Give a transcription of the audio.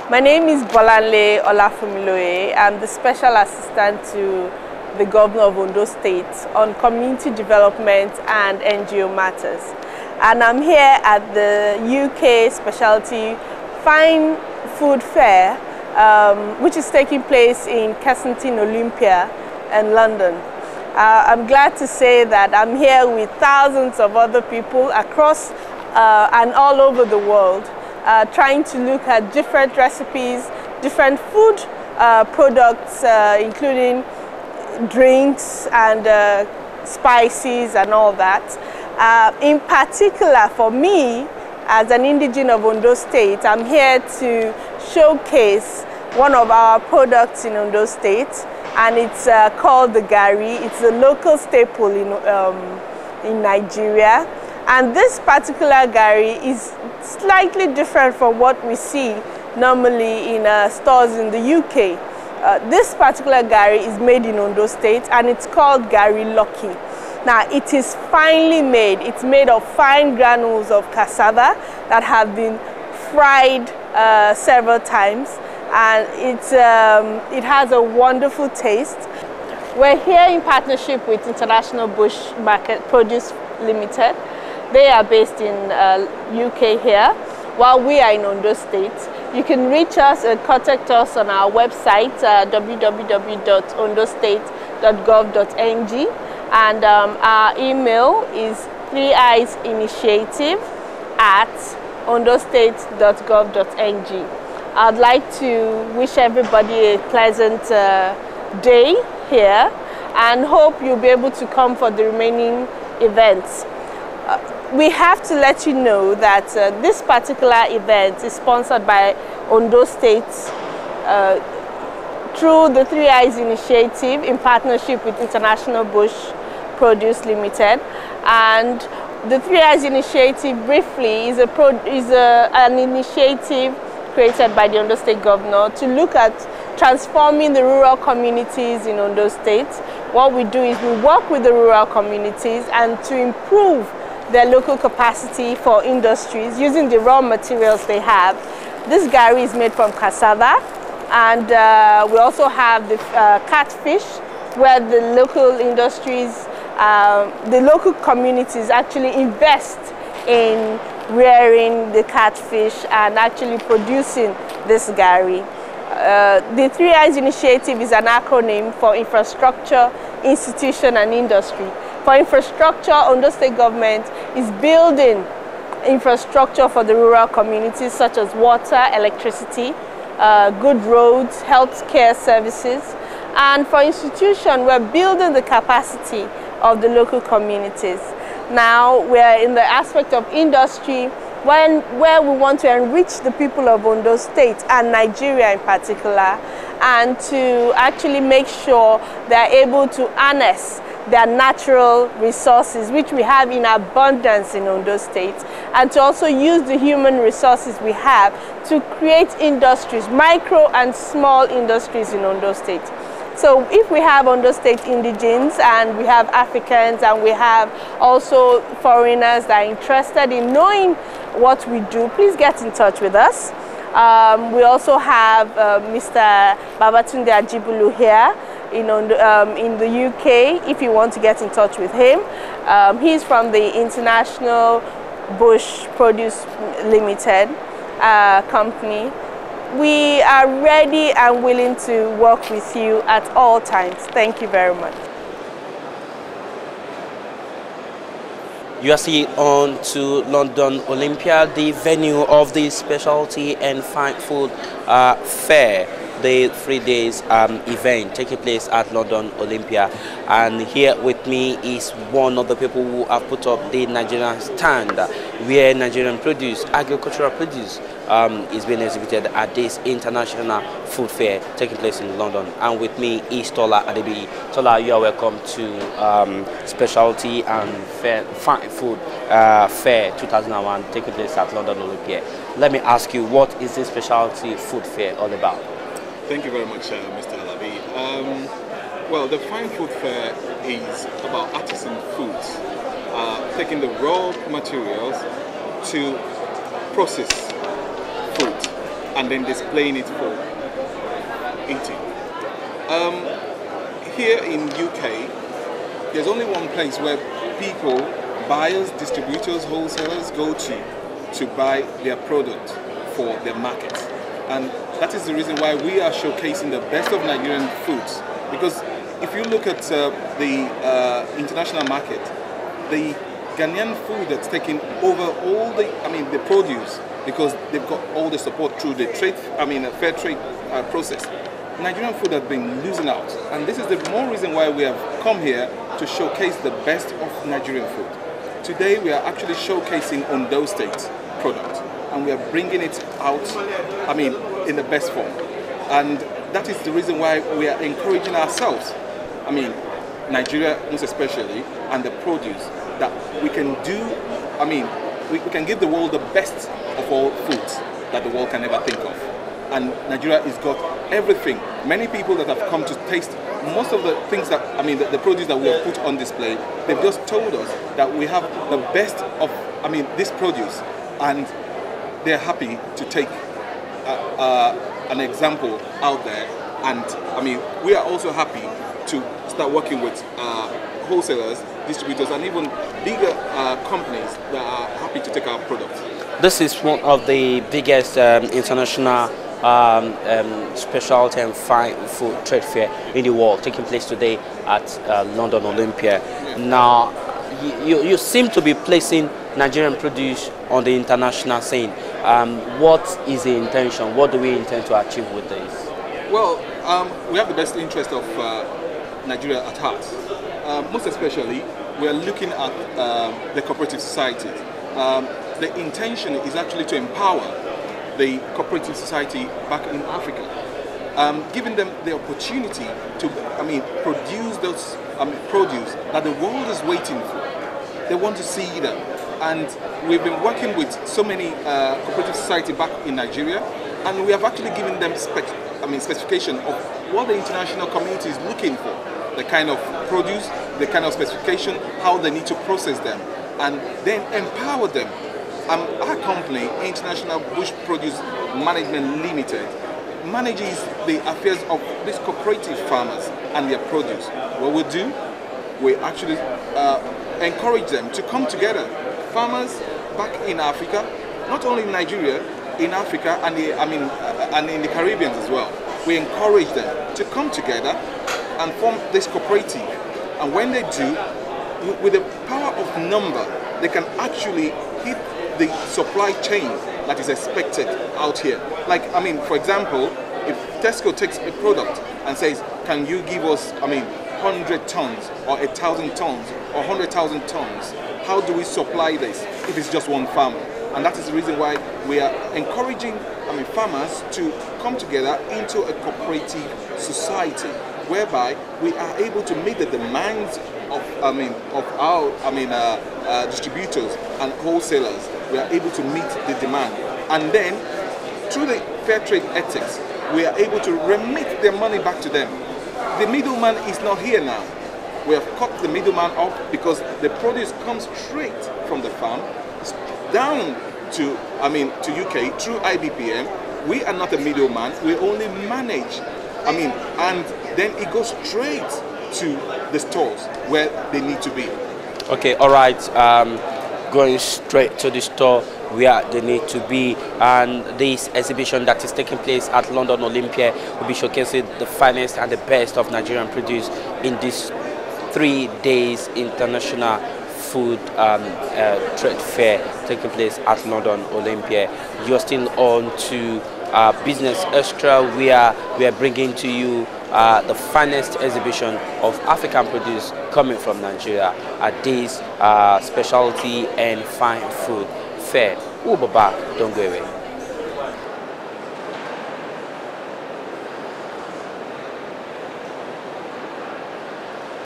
My name is Bolanle Olafumiloye. I'm the Special Assistant to the Governor of Ondo State on Community Development and NGO Matters. And I'm here at the UK Speciality Fine Food Fair, which is taking place in Kensington Olympia in London. I'm glad to say that I'm here with thousands of other people across and all over the world, trying to look at different recipes, different food products, including drinks and spices and all that. In particular, for me, as an indigene of Ondo State, I'm here to showcase one of our products in Ondo State, and it's called the Gari. It's a local staple in Nigeria. And this particular Gari is slightly different from what we see normally in stores in the UK. This particular Gari is made in Ondo State, and it's called Gari Lucky. Now, it is finely made. It's made of fine granules of cassava that have been fried several times, and it has a wonderful taste. We're here in partnership with International Boosh Market Produce Limited. They are based in UK here, while we are in Ondo State. You can reach us and contact us on our website, www.ondostate.gov.ng, and our email is 3eyesinitiative@ondostate.gov.ng. I'd like to wish everybody a pleasant day here, and hope you'll be able to come for the remaining events. We have to let you know that this particular event is sponsored by Ondo State through the 3 Eyes Initiative in partnership with International Boosh Produce Limited. And the 3 Eyes Initiative, briefly, is an initiative created by the Ondo State Governor to look at transforming the rural communities in Ondo State. What we do is we work with the rural communities and to improve their local capacity for industries using the raw materials they have. This Gari is made from cassava, and we also have the catfish, where the local industries, the local communities actually invest in rearing the catfish and actually producing this Gari. The 3 Eyes Initiative is an acronym for infrastructure, institution, and industry. For infrastructure, Ondo State government is building infrastructure for the rural communities, such as water, electricity, good roads, health care services. And for institution, we're building the capacity of the local communities. Now we're in the aspect of industry, where we want to enrich the people of Ondo State and Nigeria in particular, and to actually make sure they're able to harness their natural resources, which we have in abundance in Ondo State, and to also use the human resources we have to create industries, micro and small industries in Ondo State. So if we have Ondo State indigenes, and we have Africans, and we have also foreigners that are interested in knowing what we do, please get in touch with us. We also have Mr. Babatunde Ajibulu here in the UK, if you want to get in touch with him. He's from the International Boosh Produce Limited company. We are ready and willing to work with you at all times. Thank you very much. You are still on to London Olympia, the venue of the Specialty and Fine Food Fair, the 3 days event taking place at London Olympia. And here with me is one of the people who have put up the Nigerian stand, where Nigerian produce, agricultural produce, is being exhibited at this international food fair taking place in London. And with me is Tola Adebi. Tola, you are welcome to Specialty and Fine Food Fair 2001 taking place at London Olympia. Let me ask you, what is this Specialty Food Fair all about? Thank you very much, Mr. Alabi. Well, the Fine Food Fair is about artisan foods, taking the raw materials to process food and then displaying it for eating. Here in UK, there's only one place where people, buyers, distributors, wholesalers go to buy their product for their market. And that is the reason why we are showcasing the best of Nigerian foods. Because if you look at the international market, the Ghanaian food that's taking over all the produce, because they've got all the support through the fair trade process. Nigerian food has been losing out, and this is the more reason why we have come here to showcase the best of Nigerian food. Today we are actually showcasing Ondo State product, and we are bringing it out, in the best form. And that is the reason why we are encouraging ourselves, Nigeria most especially, and the produce that we can do, we can give the world the best of all foods that the world can ever think of. And Nigeria has got everything. Many people that have come to taste most of the things that, the produce that we have put on display, they've just told us that we have the best of, this produce, and they're happy to take an example out there. And we are also happy to start working with wholesalers, distributors, and even bigger companies that are happy to take our products. This is one of the biggest international specialty and fine food trade fair in the world, taking place today at London Olympia. Yeah. Now, you seem to be placing Nigerian produce on the international scene. What is the intention? What do we intend to achieve with this? Well, we have the best interest of Nigeria at heart. Most especially, we are looking at the cooperative society. The intention is actually to empower the cooperative society back in Africa, giving them the opportunity to produce those produce that the world is waiting for. They want to see them, and we've been working with so many cooperative society back in Nigeria, and we have actually given them specification of what the international community is looking for, the kind of produce, the kind of specification, how they need to process them, and then empower them. Our company, International Bush Produce Management Limited, manages the affairs of these cooperative farmers and their produce. What we do, we actually encourage them to come together. Farmers back in Africa, not only in Nigeria, in Africa and in the Caribbean as well. We encourage them to come together and form this cooperative. And when they do, with the power of number, they can actually hit the supply chain that is expected out here. Like, for example, if Tesco takes a product and says, can you give us, 100 tons or 1,000 tons or 100,000 tons, how do we supply this if it's just one farmer? And that is the reason why we are encouraging farmers to come together into a cooperative society, whereby we are able to meet the demands of our distributors and wholesalers. We are able to meet the demand, and then through the fair trade ethics, we are able to remit their money back to them. The middleman is not here now. We have cut the middleman off, because the produce comes straight from the farm down to UK through IBPM. We are not a middleman. We only manage. And then it goes straight to the stores where they need to be. Okay, all right. Going straight to the store where they need to be, and this exhibition that is taking place at London Olympia will be showcasing the finest and the best of Nigerian produce in this 3 days international food trade fair taking place at London Olympia. You're still on to Business Extra, where we are bringing to you the finest exhibition of African produce coming from Nigeria at this specialty and fine food fair. We'll be back, don't go away.